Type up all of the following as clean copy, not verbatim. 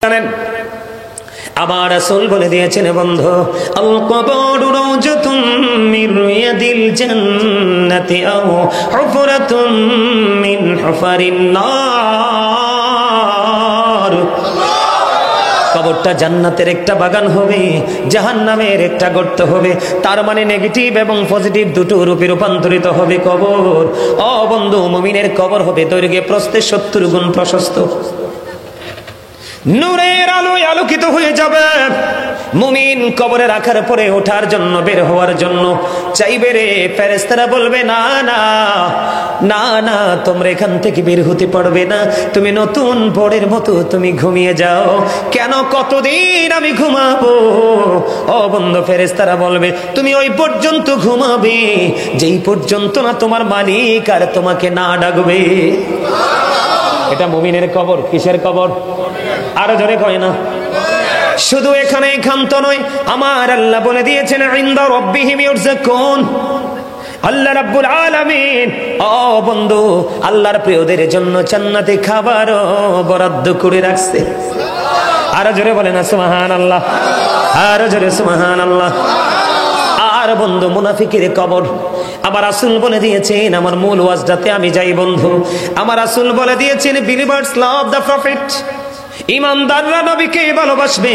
জানেন আমার রাসূল বলে দিয়েছেন বন্ধু, আল কবরু রাওজাতুম মিন রিয়াদিল জান্নাতি আও হুফরাতুম মিন হুফারিন নার। কবরটা জান্নাতের একটা বাগান হবে, জাহান্নামের একটা গর্ত হবে। তার মানে নেগেটিভ এবং পজিটিভ দুটো রূপে রূপান্তরিত হবে কবর। ও বন্ধু, মুমিনের কবর হবে দৈর্ঘ্যে প্রস্থে 70 গুণ প্রশস্ত, নূরের আলোয় আলোকিত হয়ে যাবে। মুমিন কবরে রাখার পরে ওঠার জন্য, বের হওয়ার জন্য চাইবে রে, ফেরেশতারা বলবে না না না না, তোমরা এখান থেকে বের হতে পারবে না, তুমি নতুন ভোরের মতো তুমি ঘুমিয়ে যাও। কেন, কতদিন আমি ঘুমাবো? ও বন্ধু, ফেরেশতারা বলবে তুমি ওই পর্যন্ত ঘুমাবে যেই পর্যন্ত না তোমার মালিক আর তোমাকে না ডাকবে। এটা মুমিনের কবর। কিসের কবর? আরো জোরে কয় না। শুধু এখানে ক্ষান্ত নয়, আমার আল্লাহ বলে দিয়েছেন ইনদা রাব্বিহিম ইউরযাকুন। আল্লাহ রাব্বুল আলামিন ও বন্ধু আল্লাহর প্রিয়দের জন্য জান্নাতে খাবারও বরাদ্দ করে রাখছে। আরো জোরে বলেন না সুবহানাল্লাহ, আরো জোরে সুবহানাল্লাহ। আর বন্ধু মুনাফিকের কবর আমার রাসূল বলে দিয়েছেন, আমার মূল ওয়াজটাতে আমি যাই বন্ধু। আমার রাসূল বলে দিয়েছেন বিলিভার্স লাভ দ্য প্রফেট, ইমানদাররা নবীকে ভালোবাসবে,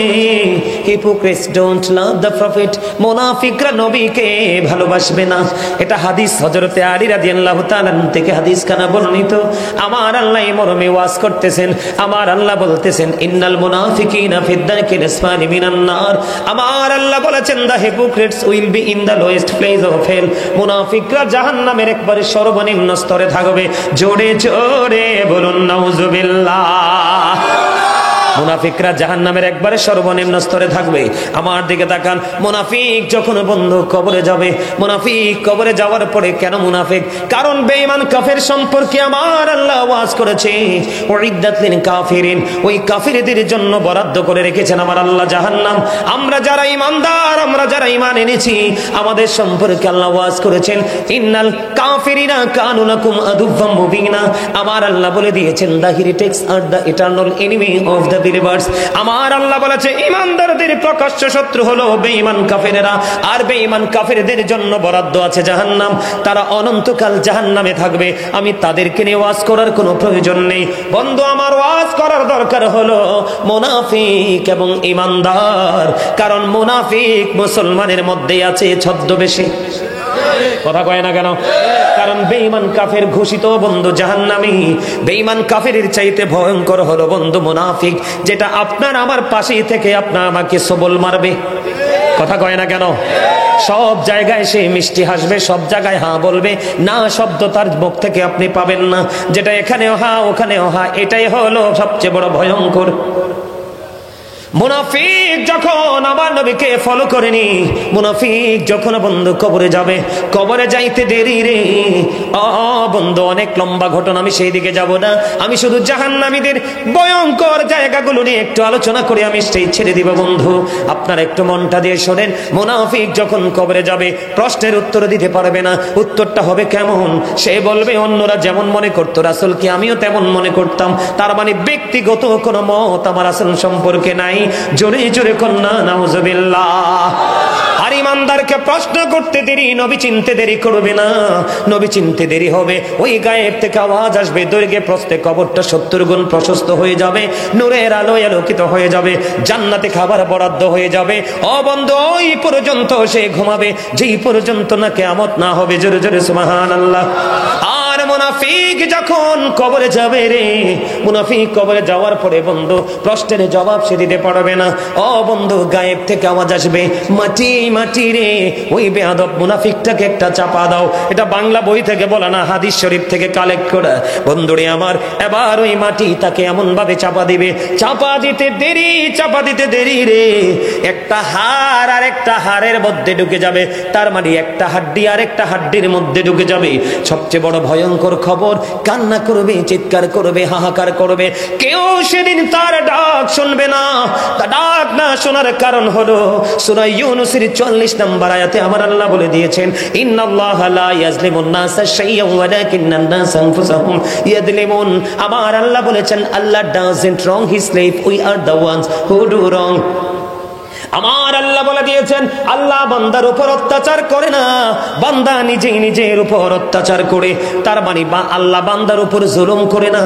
hypocrites don't love the prophet, মুনাফিকরা নবীকে ভালোবাসবে না। এটা হাদিস হযরতে আলী রাদিয়াল্লাহু তাআলা থেকে হাদিস খানা বর্ণিত। আমার আল্লাহ এই মর্মে ওয়াজ করতেছেন, আমার আল্লাহ বলতেছেন ইন্নাল মুনাফিকিনা ফিদ দারকিল আসফালি মিনান নার। আমার আল্লাহ বলেছেন the hypocrites will be in the lowest place of hell, মুনাফিকরা জাহান্নামের একবারে সর্বনিম্ন স্তরে থাকবে। জোরে জোরে বলুন নাউজুবিল্লাহ। মুনাফিকরা জাহান্নামের একবারে সর্বনিম্ন স্তরে থাকবে। আমার দিকে তাকান, মুনাফিক যখন বন্ধু কবরে যাবে, মুনাফিক কবরে যাওয়ার পরে কেন মুনাফিক? কারণ বেঈমান কাফের সম্পর্কে আমার আল্লাহ ওয়াজ করেছে, উইদ্দাত লিল কাফিরিন, ওই কাফিরদের জন্য বরাদ্দ করে রেখেছেন আমার আল্লাহ জাহান্নাম। আমরা যারা ঈমানদার, আমরা যারা ঈমান এনেছি, আমাদের সম্পর্কে আল্লাহ ওয়াজ করেছেন ইন্নাল কাফিরিনা কানু লাকুম আদুওয়াম মুবিনা। আমার আল্লাহ বলে দিয়েছেন the heretics are the eternal enemy of the believers. আমার আল্লাহ বলেছে ঈমানদারদের প্রকাশ্য শত্রু হলো বেঈমান কাফেরেরা, আর বেঈমান কাফেরদের জন্য বরাদ্দ আছে জাহান্নাম। তারা অনন্তকাল জাহান্নামে থাকবে। আমি তাদেরকে নিয়ে ওয়াজ করার কোনো প্রয়োজন নেই বন্ধু। আমার ওয়াজ করার দরকার হলো মুনাফিক এবং ঈমানদার, কারণ মুনাফিক মুসলমানের মধ্যে আছে ছদ্মবেশে। কথা কয় না কেন? কারণ বেঈমান কাফের ঘোষিত বন্ধু জাহান্নামী। বেঈমান কাফেরের চাইতে ভয়ঙ্কর হলো বন্ধু মুনাফিক, যেটা আপনার আমার পাশেই থেকে আপনার আমাকে সবল মারবে। কথা কয় না কেন? সব জায়গায় সে মিষ্টি হাসবে, সব জায়গায় হ্যাঁ বলবে, না শব্দ তার মুখ থেকে আপনি পাবেন না। যেটা এখানেও হ্যাঁ ওখানেও হ্যাঁ, এটাই হলো সবচেয়ে বড় ভয়ঙ্কর। মুনাফিক যখন আমার নবীকে ফলো করেনি, মুনাফিক যখন বন্ধু কবরে যাবে, কবরে যাইতে দেরি রে বন্ধু, অনেক লম্বা ঘটনা, আমি সেই দিকে যাব না। আমি শুধু জাহান্নামীদের ভয়ঙ্কর জায়গাগুলো নিয়ে একটু আলোচনা করে আমি সেই ছেড়ে দিব বন্ধু। আপনারা একটু মনটা দিয়ে শোনেন। মুনাফিক যখন কবরে যাবে, প্রশ্নের উত্তর দিতে পারবে না। উত্তরটা হবে কেমন? সে বলবে অন্যরা যেমন মনে করতো রাসূলকে আমিও তেমন মনে করতাম। তার মানে ব্যক্তিগত কোনো মত আমার রাসূল সম্পর্কে নাই। জোরে জোরে কন্যা নাউজুবিল্লাহ। আর ইমানদারকে প্রশ্ন করতে দেরি, নবী চিনতে দেরি করবে না। নবী চিনতে দেরি হবে, ওই গায়েব থেকে আওয়াজ আসবে, দৈর্ঘ্যে প্রস্থে কবরটা 70 গুণ প্রশস্ত হয়ে যাবে, নূরের আলোয় আলোকিত হয়ে যাবে, জান্নাতে খাবার বরাদ্দ হয়ে যাবে। ও বন্ধু, ওই পর্যন্ত সে ঘুমাবে যেই পর্যন্ত না কিয়ামত না হবে। জোরে জোরে সুবহানাল্লাহ। আর মুনাফিক যখন কবরে যাবে রে, মুনাফিক কবরে যাওয়ার পরে বন্ধু প্রশ্নের জবাব সে দিতে পারবে না। ও বন্ধু, গায়েব থেকে আওয়াজ আসবে, মাটি মাটি রে, ওই বেয়াদব মুনাফিকটাকে একটা চাপা দাও। এটা বাংলা বই থেকে বলা না, হাদিস শরীফ থেকে কালেক্ট করা বন্ধুরে আমার। এবার ওই মাটি তাকে এমন ভাবে চাপা দিবে, চাপা দিতে দেরি, চাপা দিতে দেরি রে, একটা হাড় আর একটা হাড়ের মধ্যে ঢুকে যাবে। তার মানে একটা হাড্ডি আর একটা হাড্ডির মধ্যে ঢুকে যাবে। সবচেয়ে বড় ভয়ঙ্কর খবর, কান্না করবে, চিৎকার করবে, হাহাকার করবে, কেউ সেদিন তার ডাক শুনবে না। তা ডাক না শোনার কারণ হলো সূরা ইউনূসের ৪৪ নম্বর আয়াতে আমার আল্লাহ বলে দিয়েছেন, ইন্নাল্লাহা লা ইয়াজলিমুন নাসা শাইআন ওয়ালাকিন্নান নাসা আনফুসাহুম ইয়াজলিমুন। আমার আল্লাহ বলেছেন, Allah doesn't wrong his slave, we are the ones who do wrong. আমার আল্লাহ বলে দিয়েছেন, আল্লাহ বান্দার উপর অত্যাচার করে না, বান্দা নিজেই নিজের উপর অত্যাচার করে। তার মানে আল্লাহ বান্দার উপর জুলুম করে না,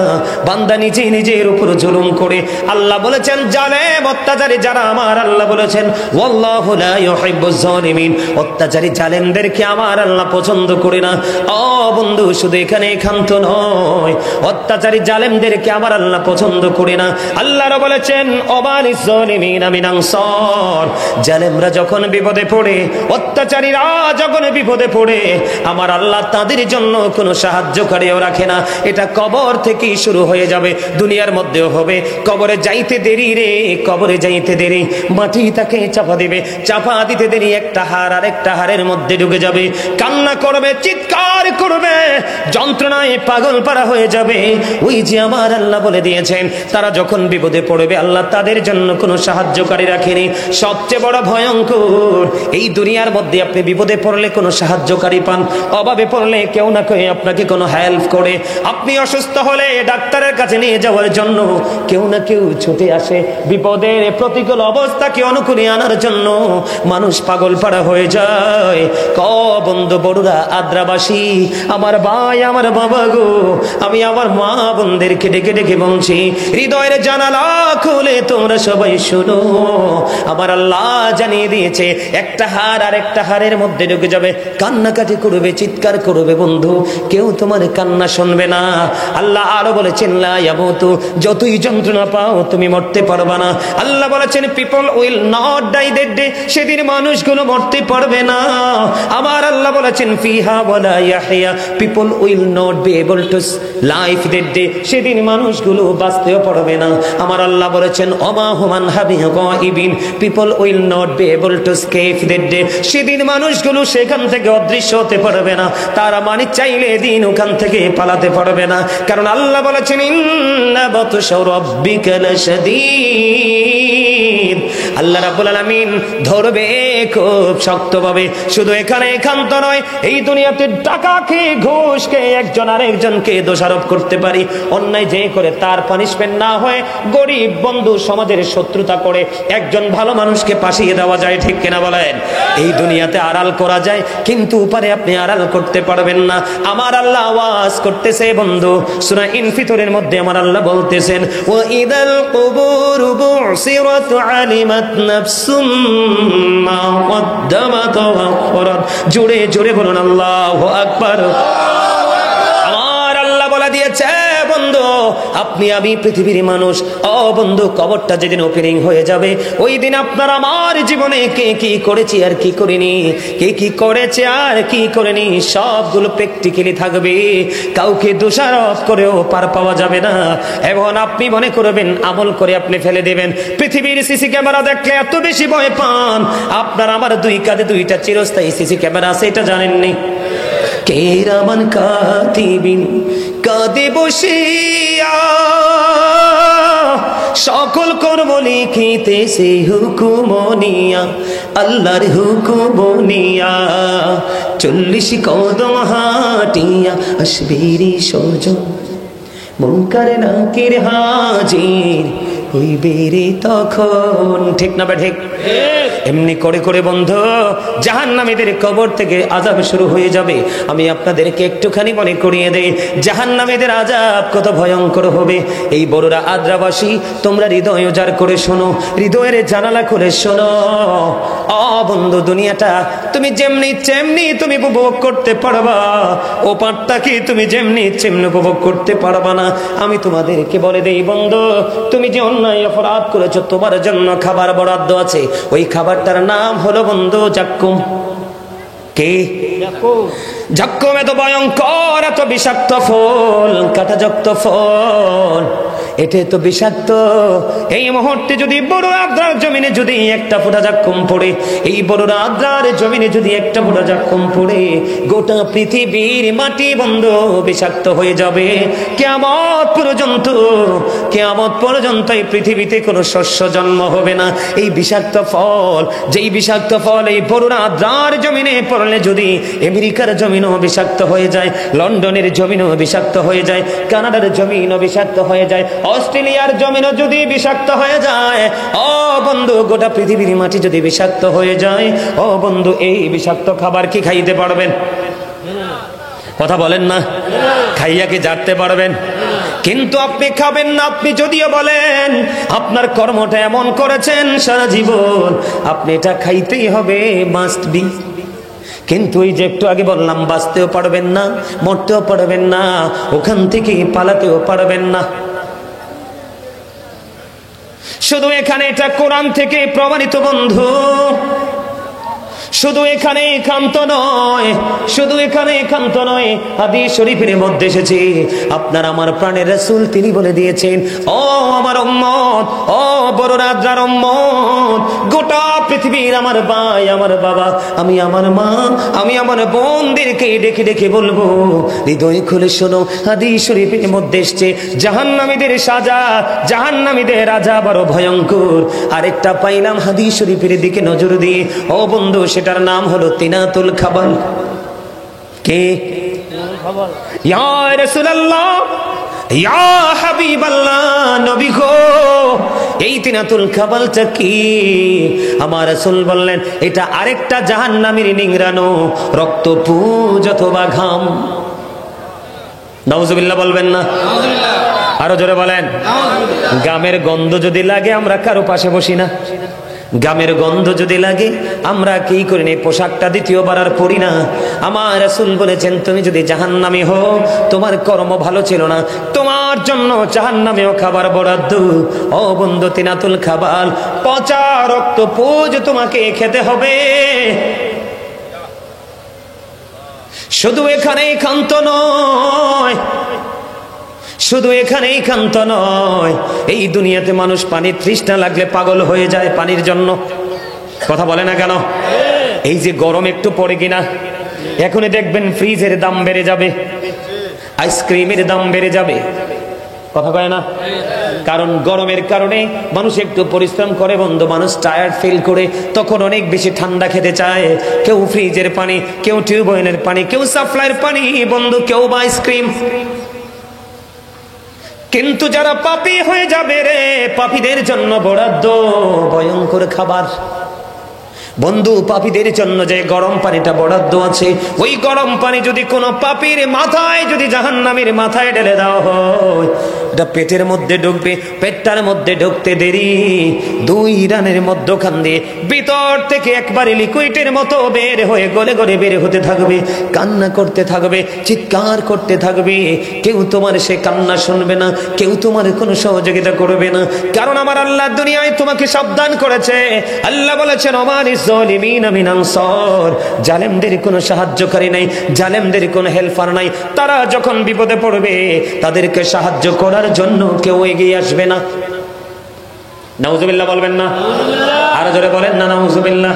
বান্দা নিজেই নিজের উপর জুলুম করে। আল্লাহ বলেছেন, জালেম অত্যাচারী যারা, আমার আল্লাহ বলেছেন, ওয়াল্লাহু লা ইউহিব্বুজ জালিমিন, অত্যাচারী জালেমদেরকে আমার আল্লাহ পছন্দ করে না। ও বন্ধু, শুধু এখানে ক্ষান্ত নয়, অত্যাচারী জালেমদেরকে আমার আল্লাহ পছন্দ করে না। আল্লাহও বলেছেন, ওয়ামালিজ জালিমিনা মিন আনসার, জালেমরা যখন বিপদে পড়ে, অত্যাচারীরা যখন বিপদে পড়ে, আমার আল্লাহ তাদের জন্য কোনো সাহায্যকারীও রাখে না। এটা কবর থেকেই শুরু হয়ে যাবে, দুনিয়ার মধ্যেও হবে। কবরে যাইতে দেরি রে, কবরে যাইতে দেরি, মাটি তাকে চাপা দিবে, চাপা দিতে দেরি একটা হাড় আর একটা হাড়ের মধ্যে ঢুকে যাবে, কান্না করবে, চিৎকার করবে, যন্ত্রণায় পাগল পারা হয়ে যাবে। ওই যে আমার আল্লাহ বলে দিয়েছেন, তারা যখন বিপদে পড়বে আল্লাহ তাদের জন্য কোনো সাহায্যকারী রাখেনি। সবচেয়ে বড় ভয়ঙ্কর, এই দুনিয়ার মধ্যে আপনি বিপদে পড়লে কোনো সাহায্যকারী পান, অভাবে পড়লে কেউ না কেউ আপনাকে কোনো হেল্প করে। আপনি অসুস্থ হলে ডাক্তারের কাছে নিয়ে যাওয়ার জন্য কেউ না কেউ ছুটে আসে, বিপদের প্রতিকূল অবস্থাকে অনুকূলে আনার জন্য মানুষ পাগল পাড়া হয়ে যায়। ক বন্ধু বড়ুরা, আদ্রাবাসী, আমার ভাই, আমার বাবা গো, আমি আমার মা বোনদেরকে ডেকে ডেকে বলছি, হৃদয়ের জানালা খুলে তোমরা সবাই শোনো। আমার আল্লাহ জানিয়ে দিয়েছে, একটা হাড় আর একটা হাড়ের মধ্যে ঢুকে যাবে, কান্নাকাটি করবে, চিৎকার করবে, বন্ধু কেউ তোমার কান্না শুনবে না। আল্লাহ আরো বলেছেন, লা ইয়ামুতু, যতই যন্ত্রণা পাও তুমি মরতে পারবে না। আল্লাহ বলেছেন, people will not die that day, সেদিন মানুষগুলো মরতে পারবে না। আমার আল্লাহ বলেছেন, ফিহা ওয়ালা ইয়াহইয়া, people will not be able to life that day, সেদিন মানুষগুলো বাঁচতেও পারবে না। আমার আল্লাহ বলেছেন, ওমা হুমান হাবিয়া গাইবিন, people will not be able to escape that day, সেদিন মানুষগুলো সেখান থেকে অদৃশ্য হতে পারবে না। তারা মানে চাইলে দিন ওখান থেকে পালাতে পারবে না, কারণ আল্লাহ বলেছেন, ইন্না বাতশা রাব্বিকা লাশাদীদ, আল্লাহ রাব্বুল আলামিন ধরবে খুব শক্তভাবে। শুধু এখানে একান্ত নয়, এই দুনিয়াতে টাকা খেয়ে, ঘুষ খেয়ে একজন আরেকজনকে দোষারোপ করতে পারি, অন্যায় যে করে তার পানিশমেন্ট না হয়, গরিব বন্ধু সমাজের শত্রুতা করে একজন ভালো মানুষকে পাশিয়ে দেওয়া যায়, ঠিক কিনা বলেন? এই দুনিয়াতে আড়াল করা যায়, কিন্তু উপরে আপনি আড়াল করতে পারবেন না। আমার আল্লাহ আওয়াজ করতেছে বন্ধু, সূরা ইনফিতরের মধ্যে আমার আল্লাহ বলতেছেন, ওয়া ইদাল কুবুর বুসিরাত আলিমাত নাফসুম মা কদ্দামাত ওয়া আখরাত, জোরে জোরে বলুন আল্লাহু আকবার। আমার আল্লাহ বলে দিয়েছে, বন্ধু আপনি আমি পৃথিবীর মানুষ, ও বন্ধু কবরটা যেদিন ওপেনিং হয়ে যাবে, ওই দিন আপনার আমার জীবনে কে কি করেছি আর কি করিনি, কে কি করেছে আর কি করেনি, সবগুলো প্র্যাকটিক্যালি থাকবে, কাউকে দোষারোপ করেও পার পাওয়া যাবে না। এখন আপনি মনে করবেন আমল করে আপনি ফেলে দেবেন। পৃথিবীর সিসি ক্যামেরা দেখলে এত বেশি ভয় পান, আপনার আমার দুই কাঁধে দুইটা চিরস্থায়ী সিসি ক্যামেরা আছে, এটা জানেননি? কেরামান কাতিবিন, কাঁদে বসিয়া সকল কর্ম লিখিতেছে হুকুম নিয়া, আল্লাহর হুকুম নিয়া, 40 কদম হাঁটিয়া আসবিরি সজন, মুনকার নাকির হাজির হইবে রে তখন, ঠিক না ঠিক? এমনি করে করে বন্ধু জাহান্নামীদের কবর থেকে আযাব শুরু হয়ে যাবে। আমি আপনাদেরকে একটুখানি মনে করিয়ে দেই, জাহান্নামীদের আযাব কত ভয়ঙ্কর হবে। এই বড়রা আদ্রাবাসী, তোমরা হৃদয় উজাড় করে শোনো, হৃদয়ের জানালা খুলে শোনো। ও বন্ধু, দুনিয়াটা তুমি যেমনি তেমনি তুমি উপভোগ করতে পারবা, ও পারটা কি তুমি যেমনি তেমনি উপভোগ করতে পারবা না। আমি তোমাদেরকে বলে দেই বন্ধু, তুমি যে অন্যায় অপরাধ করেছো, তোমার জন্য খাবার বরাদ্দ আছে, ওই খাবারটার নাম হলো বন্ধু জাক্কুম। কে? যক্কম এত ভয়ঙ্কর, এত বিষাক্ত ফল, কাঁটাযুক্ত ফল, এটা তো বিষাক্ত। এই মুহূর্তে যদি বড় আদ্রার জমিনে যদি একটা ফোঁটা যক্কম পড়ে, এই বড় আদ্রার জমিনে যদি একটা ফোঁটা যক্কম পড়ে, গোটা পৃথিবীর মাটি বন্ধ বিষাক্ত হয়ে যাবে। কিয়ামত পর্যন্ত এই পৃথিবীতে কোনো শস্য জন্ম হবে না। এই বিষাক্ত ফল, যেই বিষাক্ত ফল এই বড় আদ্রার জমিনে পড়লে যদি আমেরিকার জমিনও বিষাক্ত হয়ে যায়, লন্ডনের জমিনও বিষাক্ত হয়ে যায়, কানাডার জমিনও বিষাক্ত হয়ে যায়, অস্ট্রেলিয়ার জমিনও যদি বিষাক্ত হয়ে যায়, ও বন্ধু গোটা পৃথিবীর মাটি যদি বিষাক্ত হয়ে যায়, ও বন্ধু এই বিষাক্ত খাবার কি খাইতে পারবেন? কথা বলেন না, খাইয়া কি জানতে পারবেন? কিন্তু আপনি খাবেন না। আপনি যদিও বলেন আপনার কর্মটা এমন করেছেন সারা জীবন, আপনি এটা খাইতেই হবে, মাস্ট বি। কিন্তু এই যে একটু আগে বললাম, বাঁচতেও পারবেন না, মরতেও পারবেন না, ওখান থেকে পালাতেও পারবেন না। শুধু এখানে এটা কোরআন থেকে প্রমাণিত বন্ধু। শুধু এখানে একান্ত নয়, শুধু এখানে একান্ত নয়, হাদিস শরীফের মধ্যে এসেছে, আপনার আমার প্রাণের রাসূল তিনি বলে দিয়েছেন, ও আমার উম্মত, ও বড় রাজার উম্মত, গোটা পৃথিবীর আমার ভাই, আমার বাবা, আমি আমার মা, আমি আমার বোনদেরকে ডেকে ডেকে বলবো, হৃদয় খুলে শোনো, হাদিস শরীফের মধ্যে এসেছে জাহান্নামীদের সাজা, জাহান্নামীদের রাজা বড় ভয়ঙ্কর। আরেকটা পাইলাম হাদিস শরীফের দিকে নজর দিয়ে, ও বন্ধু, সেটার নাম হলো তিনাতুল খাবাল। কে? ইয়া রাসূলুল্লাহ, ইয়া হাবিবাল্লাহ, নবী গো, এই তিনাতুল খাবালটা কি? আমার রাসূল বললেন, এটা আরেকটা জাহান্নামীর নিংড়ানো রক্তপুঞ্জ অথবা ঘাম। নাউজুবিল্লাহ বলবেন না? আরো জোরে বলেন। গামের গন্ধ যদি লাগে আমরা কারো পাশে বসি না। গামের গন্ধ যদি লাগে আমরা কি করি না, পোশাকটা দ্বিতীয়বার আর পরি না। আমার রাসূল বলেছেন, তুমি যদি জাহান্নামী হও, তোমার কর্ম ভালো ছিল না, তোমার জন্য জাহান্নামেও খাবার বরাদ্দ। ও বন্ধু, তিনাতুল খাবাল, পচা রক্তপুঞ্জ তোমাকে খেতে হবে। শুধু এখানেই ক্ষান্ত নয়, শুধু এখানেই ক্ষান্ত নয়, এই দুনিয়াতে মানুষ পানির তৃষ্ণা লাগলে পাগল হয়ে যায় পানির জন্য। কথা বলে না কেন? এই যে গরম একটু পড়ে কিনা, এখনই দেখবেন ফ্রিজের দাম বেড়ে যাবে, আইসক্রিমের দাম বেড়ে যাবে। কথা কয় না? কারণ গরমের কারণে মানুষ একটু পরিশ্রম করে বন্ধু, মানুষ টায়ার্ড ফিল করে, তখন অনেক বেশি ঠান্ডা খেতে চায়। কেউ ফ্রিজের পানি, কেউ টিউবওয়েলের পানি, কেউ সাপ্লাইয়ের পানি বন্ধু, কেউ বা আইসক্রিম। কিন্তু যারা পাপী হয়ে যাবে রে, পাপীদের জন্য বরাদ্দ ভয়ঙ্কর খাবার। বন্ধু, পাপীদের জন্য যে গরম পানিটা বরাদ্দ আছে, ওই গরম পানি যদি কোনো পাপীর মাথায়, যদি জাহান্নামীর মাথায় ঢেলে দেওয়া হয়, এটা পেটের মধ্যে ঢুকবে, পেটটার মধ্যে ঢুকতে দেরি, 2 রানের মধ্যখান দিয়ে ভিতর থেকে একবারে লিকুইডের মতো বের হয়ে গলে গলে বের হতে থাকবে, কান্না করতে থাকবে, চিৎকার করতে থাকবে। কেউ তোমার সে কান্না শুনবে না, কেউ তোমার কোনো সহযোগিতা করবে না। কারণ আমার আল্লাহ দুনিয়ায় তোমাকে সাবধান করেছে। আল্লাহ বলেছেন, জালেমদের কোনো সাহায্যকারী নাই, জালেমদের কোনো হেল্পার নাই। তারা যখন বিপদে পড়বে তাদেরকে সাহায্য করার জন্য কেউ এগিয়ে আসবে না। নাউজুবিল্লাহ বলবেন না? আরো জোরে বলেন না নাউজুবিল্লাহ।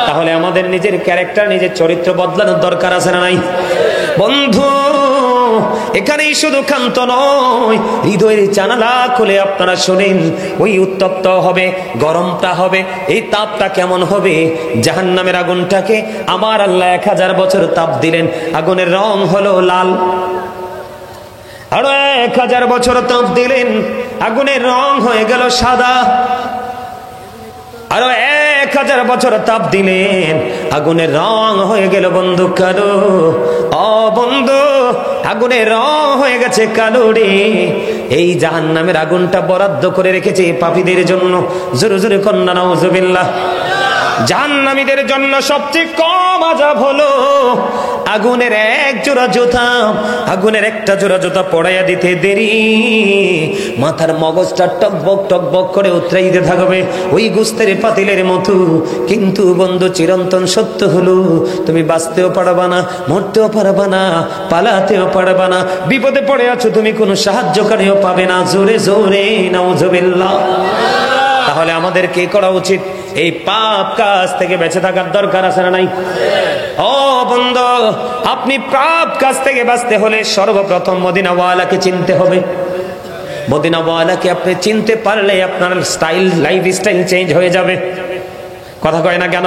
তাহলে আমাদের নিজের ক্যারেক্টার, নিজের চরিত্র বদলানোর দরকার আছে না নাই? বন্ধু, এখানেই শুধু ক্ষান্ত নয়, হৃদয়ের জানালা খুলে আপনারা শোনেন, ওই উত্তপ্ত হবে, গরমটা হবে, এই তাপটা কেমন হবে? জাহান্নামের আগুনটাকে আমার আল্লাহ 1000 বছর তাপ দিলেন, আগুনের রং হলো লাল। আরো 1000 বছর তাপ দিলেন, আগুনের রং হয়ে গেল সাদা। আরো 1000 বছর তাপ দিলেন, আগুনের রং হয়ে গেল বন্ধু কালো। ও বন্ধু, আগুনের রং হয়ে গেছে কালো রে। এই জাহান্নামের আগুনটা বরাদ্দ করে রেখেছে পাপীদের জন্য। জোরে জোরে কন্যা নাউজুবিল্লাহ। জাহান্নামীদের জন্য সবচেয়ে কম আযাব হলো আগুনের এক জোড়া জুতা, আগুনের একটা জোড়া জুতা পড়াইয়া দিতে দেরি, মাথার মগজটা টকবক টকবক করে উতরাইতে থাকবে ওই গোস্তের পাতিলের মতো। কিন্তু বন্ধু চিরন্তন সত্য হলো তুমি বাঁচতেও পারবা না, মরতেও পারবা না, পালাতেও পারবা না, বিপদে পড়ে আছো তুমি, কোনো সাহায্যকারীও পাবে না। জোরে জোরে নাউজুবিল্লাহ। তাহলে আমাদের কি করা উচিত? এই পাপ কাজ থেকে বেঁচে থাকার দরকার আছে না নাই? ও বন্ধু, আপনি পাপ কাজ থেকে বাঁচতে হলে সর্বপ্রথম মদিনাওয়ালাকে চিনতে হবে। মদিনাওয়ালাকে আপনি চিনতে পারলে আপনার স্টাইল, লাইফ স্টাইল চেঞ্জ হয়ে যাবে। কথা কয় না কেন?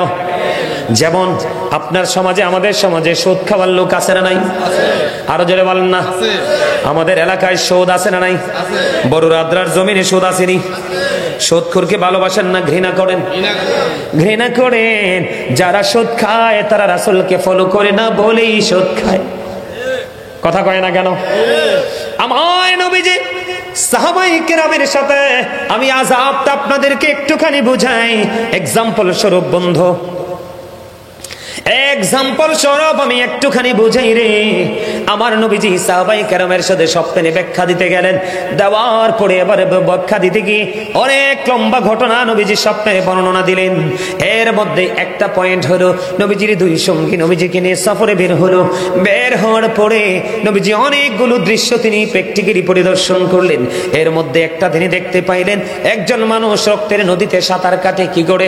যেমন আপনার সমাজে, আমাদের সমাজে সুদ খাওয়ার লোক আছে না নাই? আরো জোরে বলেন না। আমাদের এলাকায় সুদ আছে না নাই? বড় রাদ্রার জমিনে সুদ আসেনি? সুদখোরকে ভালোবাসেন না ঘৃণা করেন? ঘৃণা করেন। যারা সুদ খায় তারা রাসূলকে ফলো করে না বলেই সুদ খায়। কথা কয় না কেন? আমার নবীজি সাহাবায়ে কেরামের সাথে আমি আযাবটা আপনাদেরকে একটুখানি বুঝাই। এক্সাম্পল স্বরূপ বন্ধু, এক্সাম্পল স্বরূপ আমি একটুখানি বুঝাই রে। আমার নবীজি সাহাবায়ে কেরামের সাথে স্বপ্নে ব্যাখ্যা দিতে গেলেন, দেওয়ার পরে এবারে ব্যাখ্যা দিতে গিয়ে অনেক লম্বা ঘটনা নবীজি স্বপ্নে বর্ণনা দিলেন। এর মধ্যে একটা পয়েন্ট হলো নবীজির দুই সঙ্গী নবীজিকে নিয়ে সফরে বের হলো। বের হওয়ার পরে নবীজি অনেকগুলো দৃশ্য তিনি প্র্যাকটিক্যালি পরিদর্শন করলেন। এর মধ্যে একটা তিনি দেখতে পাইলেন একজন মানুষ রক্তের নদীতে সাঁতার কাটে। কি করে?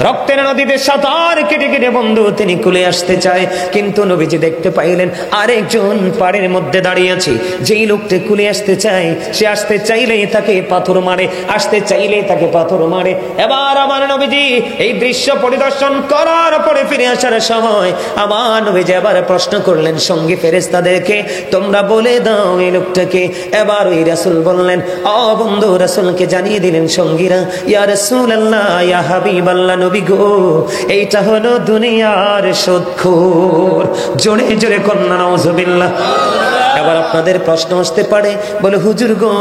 রক্তের নদীতে সাঁতার কেটে কেটে বন্ধু তিনি কুলে আসতে চায়, কিন্তু নবীজি দেখতে পাইলেন আরেকজন পাড়ের মধ্যে দাঁড়িয়ে আছে। যেই লোকটা কুলে আসতে চায় সে আসতে চাইলেই তাকে পাথর মারে, আসতে চাইলেই তাকে পাথর মারে। এবার আমার নবীজি এই দৃশ্য পরিদর্শন করার পরে ফিরে আসার সময় আমার নবীজি এবার প্রশ্ন করলেন সঙ্গী ফেরেশতাদেরকে, তোমরা বলে দাও এই লোকটাকে। এবার ওই রাসূল বললেন, ও বন্ধু, রাসূলকে জানিয়ে দিলেন সঙ্গীরা, ইয়া রাসূলুল্লাহ, ইয়া হাবিবাল্লাহ, নবী গো, এইটা হলো দুনিয়ার সুদখোর। জোরে জোরে কন্যা নাউজুবিল্লাহ। এবার আপনাদের প্রশ্ন আসতে পারে, বলে হুজুর গো,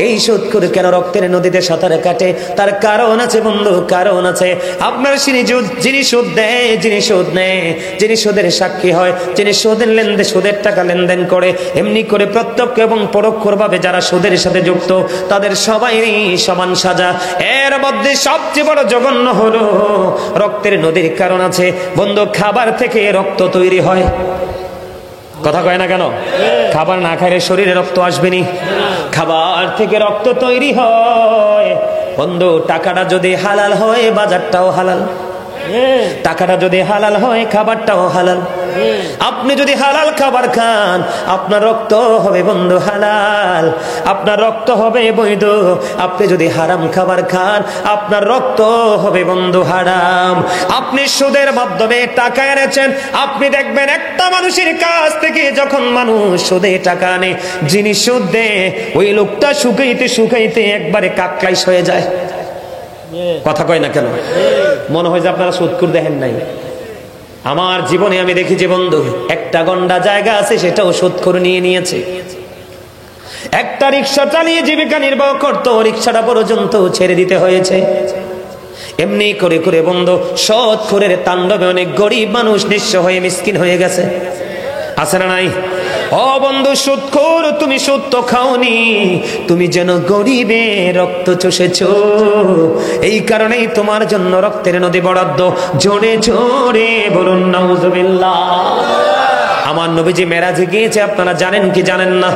এই সুদখোর কেন রক্তের নদীতে সাঁতার কাটে? তার কারণ আছে বন্ধু, কারণ আছে। আপনার যিনি সুদ দেয়, যিনি সুদ নেয়, যিনি সুদের সাক্ষী হয়, যিনি সুদের লেনদেন, সুদের টাকা লেনদেন করে, এমনি করে প্রত্যক্ষ এবং পরোক্ষভাবে যারা সুদের সাথে যুক্ত তাদের সবাইরই সমান সাজা। এর মধ্যে সবচেয়ে বড় জঘন্য হলো রক্তের নদীর কারণ আছে বন্ধু। খাবার থেকে রক্ত তৈরি হয়। কথা কয় না কেন? খাবার না খাইলে শরীরে রক্ত আসবেনি? খাবার থেকে রক্ত তৈরি হয় বন্ধু। টাকাটা যদি হালাল হয় বাজারটাও হালাল, টাকাটা যদি হালাল হয় খাবারটাও হালাল। আপনি যদি হালাল খাবার খান আপনার রক্ত হবে বন্ধু হালাল, আপনার রক্ত হবে বৈধ। আপনি যদি হারাম খাবার খান আপনার রক্ত হবে বন্ধু হারাম। আপনি সুদের মাধ্যমে টাকা এনেছেন, আপনি দেখবেন একটা মানুষের কাছ থেকে যখন মানুষ সুদে টাকা আনে, যিনি সুদ দেয় ওই লোকটা শুকাইতে শুকাইতে একবারে কাকলাইশ হয়ে যায়। কথা কয় না কেন? মনে হয় যে আপনারা সুদখোর দেখেন নাই। আমার জীবনে আমি দেখেছি বন্ধু, একটা গন্ডা জায়গা আছে সেটাও সুদখোর নিয়ে নিয়েছে। একটা রিক্সা চালিয়ে জীবিকা নির্বাহ করতো, রিক্সাটা পর্যন্ত ছেড়ে দিতে হয়েছে। এমনি করে করে বন্ধু সুদখোরের তাণ্ডবে অনেক গরিব মানুষ নিঃস্ব হয়ে মিসকিন হয়ে গেছে। আছে না নাই? ও বন্ধু সুদখোর, তুমি সুদ তো খাওনি, তুমি যেন গরিবের রক্ত চষেছো। এই কারণেই তোমার জন্য রক্তের নদী বরাদ্দ। জোরে জোরে বলুন নাউজুবিল্লাহ। আমার নবীজি মেরাজে গিয়েছে, আপনারা জানেন কি জানেন না?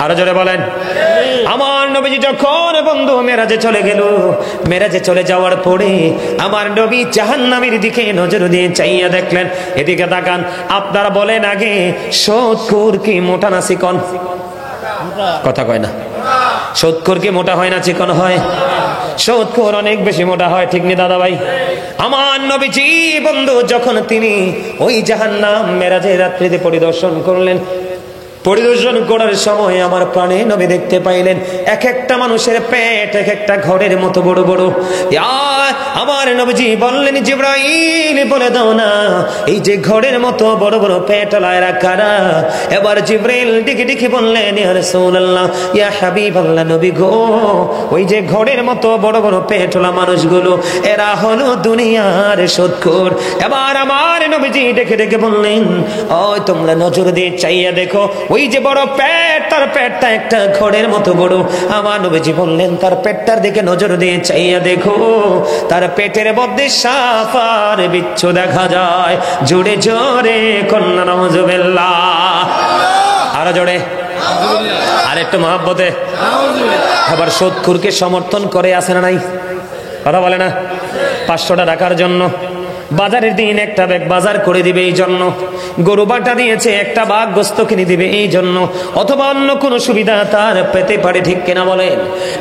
আরো জোরে বলেন। আমার নবীজি যখন বন্ধু মেরাজে চলে গেল, মেরাজে চলে যাওয়ার পরে আমার নবী জাহান্নামের দিকে নজর দিয়ে চাইয়া দেখলেন। এদিকে তাকান, আপনারা বলেন আগে সুদখোর কি মোটা না চিকন? কথা কয় না। সুদখোর কি মোটা হয় না চিকন হয়? সুদখোর অনেক বেশি মোটা হয়, ঠিক নি দাদা ভাই? আমার নবীজি বন্ধু যখন তিনি ওই জাহান্নাম মেরাজের রাত্রিতে পরিদর্শন করলেন, পরিদর্শন করার সময় আমার প্রাণে নবী দেখতে পাইলেন এক একটা মানুষের পেট এক একটা ঘরের মতো বড় বড়। আমার নবীজি বললেন, জিবরাইল বলে দাও না এই যে ঘরের মতো বড় বড় পেটওয়ালা এরা কারা? এবার জিবরাইল ডেকে ডেকে বললেন, ইয়া রাসূলুল্লাহ, ইয়া হাবিবাল্লাহ, নবী গো, ওই যে ঘরের মতো বড় বড় পেটওয়ালা মানুষগুলো এরা হলো দুনিয়ার সুদখোর। এবার আমার নবীজি ডেকে ডেকে বললেন, ওই তোমরা নজর দিয়ে চাইয়া দেখো, ওই যে বড় পেট, তার পেটটা একটা ঘরের মতো বড়। আমার নবীজি বললেন, তার পেটটার দিকে নজর দিয়ে চাইয়া দেখো, তার পেটের মধ্যে সাপ আর বিচ্ছু দেখা যায়। জোরে জোরে কন্যা নাউজুবিল্লাহ, আরো জোরে, আর একটু মহব্বতে। আবার সুদখোরকে সমর্থন করে আছে না নাই? কথা বলে না? 500টা টাকার জন্য বাজারের দিন একটা ব্যাগ বাজার করে দিবে এই জন্য, গরু বাটা দিয়েছে একটা বাঘ গোস্ত কিনে দিবে এই জন্য, অথবা অন্য কোনো সুবিধা তার পেতে পারে, ঠিক কিনা বলেন?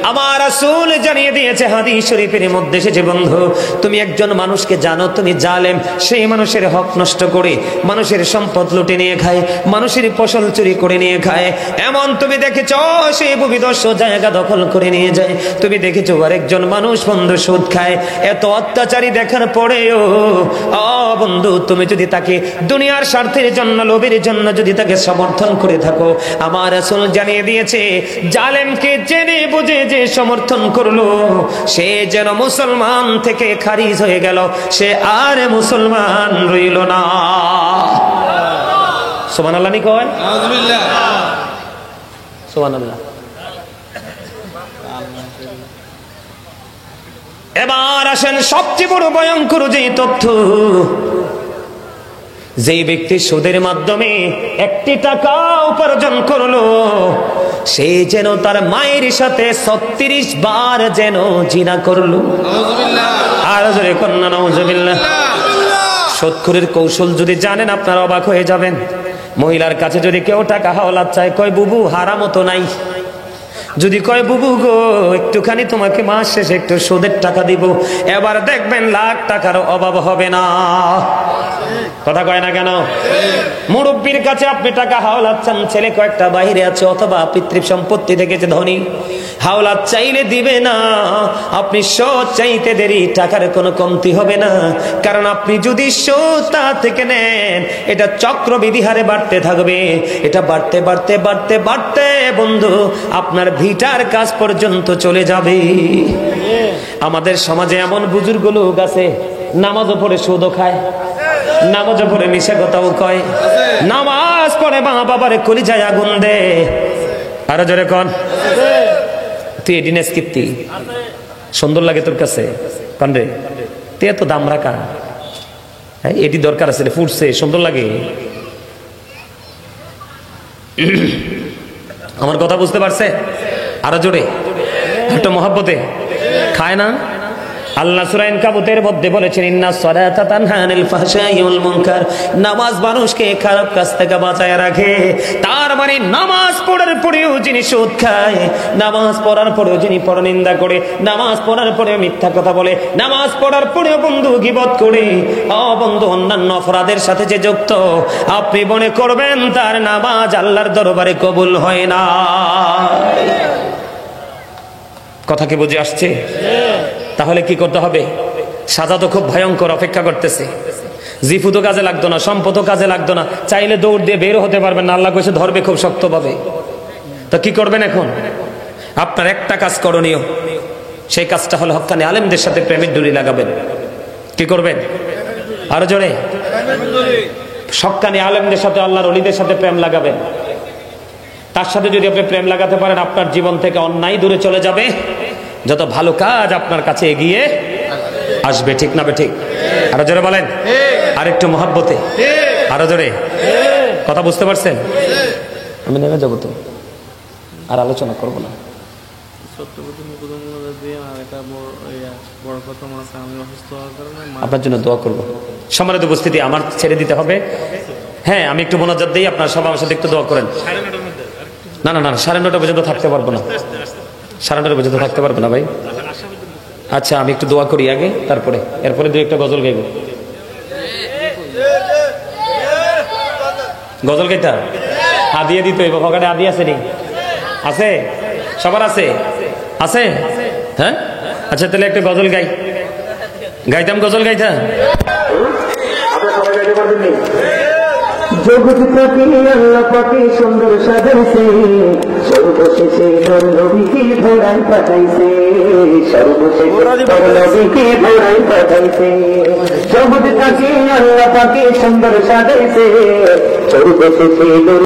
আমার রাসূল জানিয়ে দিয়েছে হাদিস শরীফের মধ্যে এসেছে, বন্ধু তুমি একজন মানুষকে জানো তুমি জালেম, সেই মানুষের হক নষ্ট করে মানুষের সম্পদ লুটে নিয়ে খায়, মানুষের ফসল চুরি করে নিয়ে খায়, এমন তুমি দেখেছ সে ভূমিদস্যু জায়গা দখল করে নিয়ে যায়, তুমি দেখেছো আরেকজন মানুষ বন্ধু সুদ খায়, এত অত্যাচারী দেখার পরেও বন্ধু তুমি যদি তাকে দুনিয়ার স্বার্থের জন্য লোভের জন্য যদি তাকে সমর্থন করে থাকো, আমার রাসূল জানিয়ে দিয়েছে জালেমকে জেনে বুঝে যে সমর্থন করলো সে যেন মুসলমান থেকে খারিজ হয়ে গেল, সে আর মুসলমান রইল না। সুবহানাল্লাহ নি কয়? আউযুবিল্লাহ, সুবহানাল্লাহ। এবার আসেন সবচেয়ে বড় ভয়ঙ্কর যে তথ্য, যেই ব্যক্তি সুদের মাধ্যমে 1টি টাকা উপার্জন করলো সে যেন তার মায়ের সাথে 36 বার যেন জিনা করলো। আর জোরে কন্যা নাউজুবিল্লাহ। সুদখোরের কৌশল যদি জানেন আপনারা অবাক হয়ে যাবেন। মহিলার কাছে যদি কেউ টাকা হাওলাত চায়, কয় বুবু হারামও তো নাই। যদি কয় বুবু গো একটুখানি তোমাকে মাস শেষে একটু সুদের টাকা দিব, এবার দেখবেন লাখ টাকার অভাব হবে না। কথা কয় না কেন? মুরব্বীর কাছে আপনি টাকা হাওলাত চান, ছেলে কয়েকটা বাইরে আছে অথবা পিতৃ সম্পত্তি থেকে যে ধনী, হাওলাত চাইলে দিবে না। আপনি সুদ চাইতে দেরি, টাকার কোনো কমতি হবে না, কারণ আপনি যদি সুদ তা থেকে নেন এটা চক্রবৃদ্ধি হারে বাড়তে থাকবে, এটা বাড়তে বাড়তে বাড়তে বাড়তে বন্ধু আপনার ভিটার কাজ পর্যন্ত চলে যাবে। আমাদের সমাজে এমন বুজুর্গ লোক আছে নামাজও পড়ে সুদও খায়, নামাজও পড়ে মিশা কথাও কয়, নামাজ পড়ে মা বাবার কলিজায় আগুন দে। আরো জোরে কন, তুই এডিনেস কীর্তি সুন্দর লাগে তোর কাছে কন রে, তুই এত দাম রাখা, হ্যাঁ এটি দরকার আছে, ফুটছে সুন্দর লাগে। আমার কথা বুঝতে পারছে? আরো জোরে, একটু মহব্বতে। খায় না? আল্লাহ সূরা আনকাবুতের মধ্যে বলেছেন, ইন্নাস সালাতা তানহা আনিল ফাহশাই ওয়াল মুনকার, নামাজ মানুষকে খারাপ কাজ থেকে বাঁচায় রাখে। তার মানে নামাজ পড়ার পরেও যিনি সুদ খায়, নামাজ পড়ার পরেও যিনি পরনিন্দা করে, নামাজ পড়ার পরেও মিথ্যা কথা বলে, নামাজ পড়ার পরেও বন্ধু গীবত করে, বন্ধু অন্যান্য অপরাধের সাথে যে যুক্ত, আপনি মনে করবেন তার নামাজ আল্লাহর দরবারে কবুল হয় না। কথা কি বুঝে আসছে? তাহলে কি করতে হবে? সাজা তো খুব ভয়ঙ্কর অপেক্ষা করতেছে। জিফু তো কাজে লাগতো না, সম্পদ কাজে লাগতো না, চাইলে দৌড় দিয়ে বের হতে পারবেন না, আল্লাহ কইছে ধরবে খুব শক্তভাবে। তো কি করবেন এখন? আপনার একটা কাজ করণীয়, সেই কাজটা হলো হক্কানি আলেমদের সাথে প্রেমের ডুরি লাগাবেন। কি করবেন? আরো জোরে, হক্কানি আলেমদের সাথে আল্লাহর ওলিদের সাথে প্রেম লাগাবেন। তার সাথে যদি আপনি প্রেম লাগাতে পারেন, আপনার জীবন থেকে অন্যায় দূরে চলে যাবে, যত ভালো কাজ আপনার কাছে এগিয়ে আসবে। ঠিক না ঠিক? আরো জোরে বলেন, আর একটু মহব্বতে, আরো জোরে। কথা বুঝতে পারছেন? আমি নেমে যাবো তো, আর আলোচনা করবো না। আপনার জন্য দোয়া করবো। সম্মানিত উপস্থিতি, আমার ছেড়ে দিতে হবে। হ্যাঁ, আমি একটু মোনাজাত দিই, আপনার সবাই আমার সাথে একটু দোয়া করেন। না না না, 9:30 পর্যন্ত থাকতে পারবো না, 9:30 পর্যন্ত থাকতে পারবো না ভাই। আচ্ছা, আমি একটু দোয়া করি আগে, তারপরে এরপরে 2-1টা গজল গাইব। গজল গাইতা হাদিয়া দিতে হইব, পকেটে হাদিয়া আছে নি? আছে? সবার আছে? আছে? হ্যাঁ, আচ্ছা তাহলে একটা গজল গাই, গাইতাম, গজল গাইতাম। জগৎটাকে আল্লাহ পাকে সুন্দর সাজাইছে, সর্বশেষে নর নবীকে ধরায় পাঠাইছে, সর্বশেষে নর নবীকে ধরায় পাঠাইছে। জগৎটাকে আল্লাহ পাকে সুন্দর সাজাইছে, সর্বশেষে নর